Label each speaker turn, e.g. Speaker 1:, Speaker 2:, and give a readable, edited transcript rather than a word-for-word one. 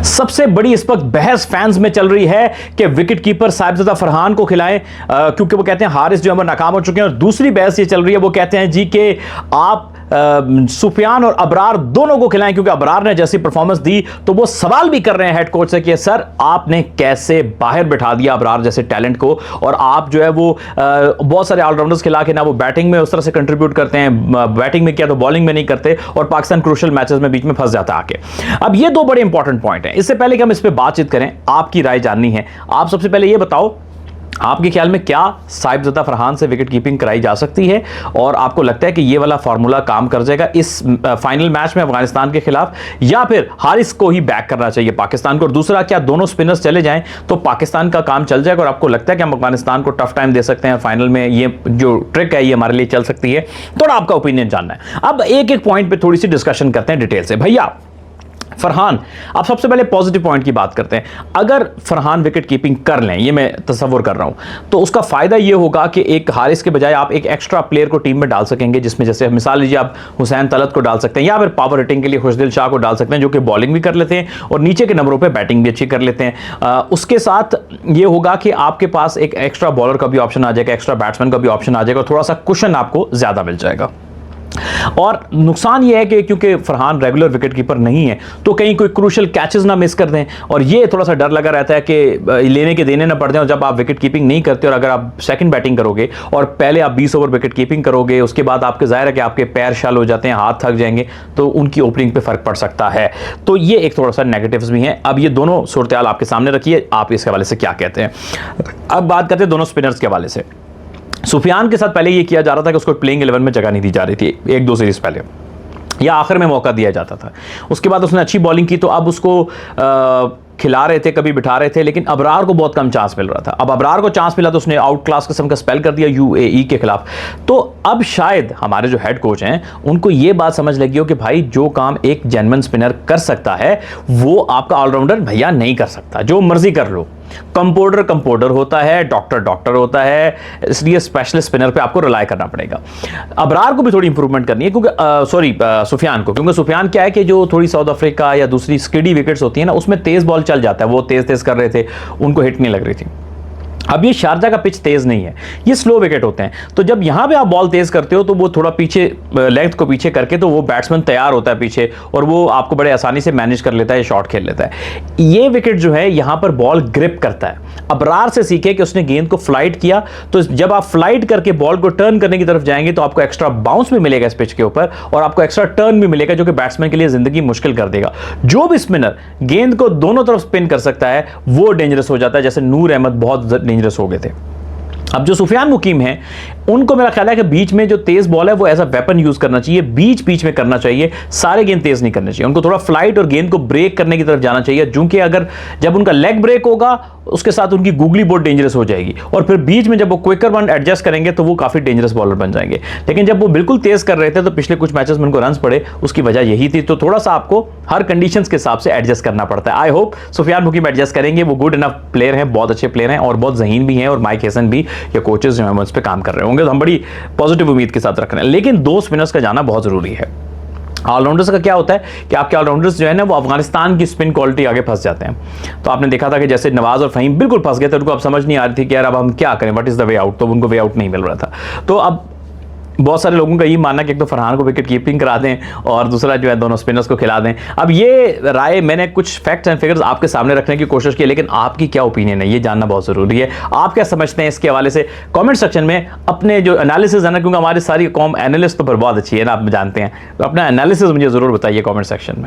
Speaker 1: सबसे बड़ी इस वक्त बहस फैंस में चल रही है कि विकेट कीपर साहिबजादा फरहान को खिलाएं, क्योंकि वो कहते हैं हारिस जो है वो नाकाम हो चुके हैं। और दूसरी बहस ये चल रही है, वो कहते हैं जी कि आप सुफियान और अबरार दोनों को खिलाएं, क्योंकि अबरार ने जैसी परफॉर्मेंस दी तो वो सवाल भी कर रहे हैं हेड कोच से कि सर आपने कैसे बाहर बिठा दिया अबरार जैसे टैलेंट को, और आप जो है वो बहुत सारे ऑलराउंडर्स खिला के ना वो बैटिंग में उस तरह से कंट्रीब्यूट करते हैं, बैटिंग में किया तो बॉलिंग में नहीं करते, और पाकिस्तान क्रूशियल मैचेस में बीच में फंस जाता है आके। अब ये दो बड़े इंपॉर्टेंट पॉइंट हैं। इससे पहले कि हम इस पर बातचीत करें, आपकी राय जाननी है। आप सबसे पहले ये बताओ, आपके ख्याल में क्या साहिबजादा फरहान से विकेट कीपिंग कराई जा सकती है, और आपको लगता है कि ये वाला फार्मूला काम कर जाएगा इस फाइनल मैच में अफगानिस्तान के खिलाफ, या फिर हारिस को ही बैक करना चाहिए पाकिस्तान को? और दूसरा, क्या दोनों स्पिनर्स चले जाएं तो पाकिस्तान का काम चल जाएगा, और आपको लगता है कि हम अफगानिस्तान को टफ टाइम दे सकते हैं फाइनल में? ये जो ट्रिक है ये हमारे लिए चल सकती है? थोड़ा आपका ओपिनियन जानना है। अब एक एक पॉइंट पे थोड़ी सी डिस्कशन करते हैं डिटेल से। भैया फरहान, आप सबसे पहले पॉजिटिव पॉइंट की बात करते हैं। अगर फरहान विकेट कीपिंग कर लें, ये मैं तसव्वुर कर रहा हूं, तो उसका फायदा ये होगा कि एक हारिस के बजाय आप एक एक्स्ट्रा प्लेयर को टीम में डाल सकेंगे, जिसमें जैसे मिसाल लीजिए आप हुसैन तलत को डाल सकते हैं, या फिर पावर हिटिंग के लिए खुशदिल शाह को डाल सकते हैं, जो कि बॉलिंग भी कर लेते हैं और नीचे के नंबरों पर बैटिंग भी अच्छी कर लेते हैं। उसके साथ ये होगा कि आपके पास एक एक्स्ट्रा बॉलर का भी ऑप्शन आ जाएगा, एक्स्ट्रा बैट्समैन का भी ऑप्शन आ जाएगा, थोड़ा सा कुशन आपको ज्यादा मिल जाएगा। और नुकसान यह है कि क्योंकि फरहान रेगुलर विकेट कीपर नहीं है, तो कहीं कोई क्रूशियल कैचेस ना मिस कर दें, और ये थोड़ा सा डर लगा रहता है कि लेने के देने ना पड़ जाए। और जब आप विकेट कीपिंग नहीं करते और अगर आप सेकंड बैटिंग करोगे और पहले आप 20 ओवर विकेट कीपिंग करोगे, उसके बाद आपके जाहिर है कि आपके पैर शाल हो जाते हैं, हाथ थक जाएंगे, तो उनकी ओपनिंग पे फर्क पड़ सकता है। तो ये एक थोड़ा सा नेगेटिव्स भी हैं। अब ये दोनों सूरत हाल आपके सामने रखिए, आप इसके हवाले से क्या कहते हैं। अब बात करते हैं दोनों स्पिनर्स के हवाले से। सुफियान के साथ पहले ये किया जा रहा था कि उसको प्लेइंग 11 में जगह नहीं दी जा रही थी, एक दो सीरीज पहले, या आखिर में मौका दिया जाता था। उसके बाद उसने अच्छी बॉलिंग की, तो अब उसको खिला रहे थे, कभी बिठा रहे थे, लेकिन अबरार को बहुत कम चांस मिल रहा था। अब अबरार को चांस मिला तो उसने आउट क्लास किस्म का स्पेल कर दिया यूएई के खिलाफ। तो अब शायद हमारे जो हेड कोच हैं उनको ये बात समझ लगी हो कि भाई जो काम एक जेन्युइन स्पिनर कर सकता है वो आपका ऑलराउंडर भैया नहीं कर सकता, जो मर्जी कर लो। कंपाउंडर होता है, डॉक्टर होता है, इसलिए स्पेशलिस्ट स्पिनर पे आपको रिलाय करना पड़ेगा। अबरार को भी थोड़ी इंप्रूवमेंट करनी है, क्योंकि सुफियान को, क्योंकि सुफियान क्या है कि जो थोड़ी साउथ अफ्रीका या दूसरी स्किडी विकेट्स होती है ना, उसमें तेज बॉल चल जाता है, वो तेज कर रहे थे, उनको हिट नहीं लग रही थी। अब ये शारजा का पिच तेज नहीं है, ये स्लो विकेट होते हैं, तो जब यहां पे आप बॉल तेज करते हो तो वो थोड़ा पीछे लेंथ को पीछे करके, तो वो बैट्समैन तैयार होता है पीछे, और वो आपको बड़े आसानी से मैनेज कर लेता है, शॉट खेल लेता है। ये विकेट जो है यहां पर बॉल ग्रिप करता है। अबरार से सीखे कि उसने गेंद को फ्लाइट किया, तो जब आप फ्लाइट करके बॉल को टर्न करने की तरफ जाएंगे तो आपको एक्स्ट्रा बाउंस भी मिलेगा इस पिच के ऊपर, और आपको एक्स्ट्रा टर्न भी मिलेगा, जो कि बैट्समैन के लिए जिंदगी मुश्किल कर देगा। जो भी स्पिनर गेंद को दोनों तरफ स्पिन कर सकता है वो डेंजरस हो जाता है, जैसे नूर अहमद बहुत डेंजरस हो गए थे। अब जो सुफियान मुकीम हैं, उनको मेरा ख्याल है कि बीच में जो तेज बॉल है वो एज अ वेपन यूज करना चाहिए, बीच में करना चाहिए, सारे गेंद तेज नहीं करने चाहिए, उनको थोड़ा फ्लाइट और गेंद को ब्रेक करने की तरफ जाना चाहिए, क्योंकि अगर जब उनका लेग ब्रेक होगा उसके साथ उनकी गूगली बहुत डेंजरस हो जाएगी, और फिर बीच में जब वो क्विकर वन एडजस्ट करेंगे तो वो काफी डेंजरस बॉलर बन जाएंगे। लेकिन जब वो बिल्कुल तेज कर रहे थे तो पिछले कुछ मैचेस में उनको रन्स पड़े, उसकी वजह यही थी। तो थोड़ा सा आपको हर कंडीशंस के हिसाब से एडजस्ट करना पड़ता है। I hope Sufiyan Muqeem adjust करेंगे, वो गुड इनफ प्लेयर हैं, बहुत अच्छे प्लेयर हैं, और बहुत जहीन भी हैं, और माइक हसन भी या कोचेस जो हैं उस पर काम कर रहे होंगे, तो हम बड़ी पॉजिटिव उम्मीद के साथ रख रहे हैं। लेकिन दो स्पिनर्स का जाना बहुत जरूरी है। ऑलराउंडर्स का क्या होता है कि आपके ऑलराउंडर्स जो है ना वो अफगानिस्तान की स्पिन क्वालिटी आगे फंस जाते हैं। तो आपने देखा था कि जैसे नवाज और फहीम बिल्कुल फंस गए थे, उनको अब समझ नहीं आ रही थी कि यार अब हम क्या करें, what is the way out, तो उनको वे आउट नहीं मिल रहा था। तो अब बहुत सारे लोगों का ये मानना कि एक तो फरहान को विकेट कीपिंग करा दें और दूसरा जो है दोनों स्पिनर्स को खिला दें। अब ये राय मैंने कुछ फैक्ट्स एंड फिगर्स आपके सामने रखने की कोशिश की, लेकिन आपकी क्या ओपिनियन है ये जानना बहुत जरूरी है। आप क्या समझते हैं इसके हवाले से कमेंट सेक्शन में अपने जो एनालिसिस है ना, क्योंकि हमारी सारी कॉम एनालिस्ट तो बहुत अच्छी है ना, आप जानते हैं, तो अपना एनालिसिस मुझे जरूर बताइए कॉमेंट सेक्शन में।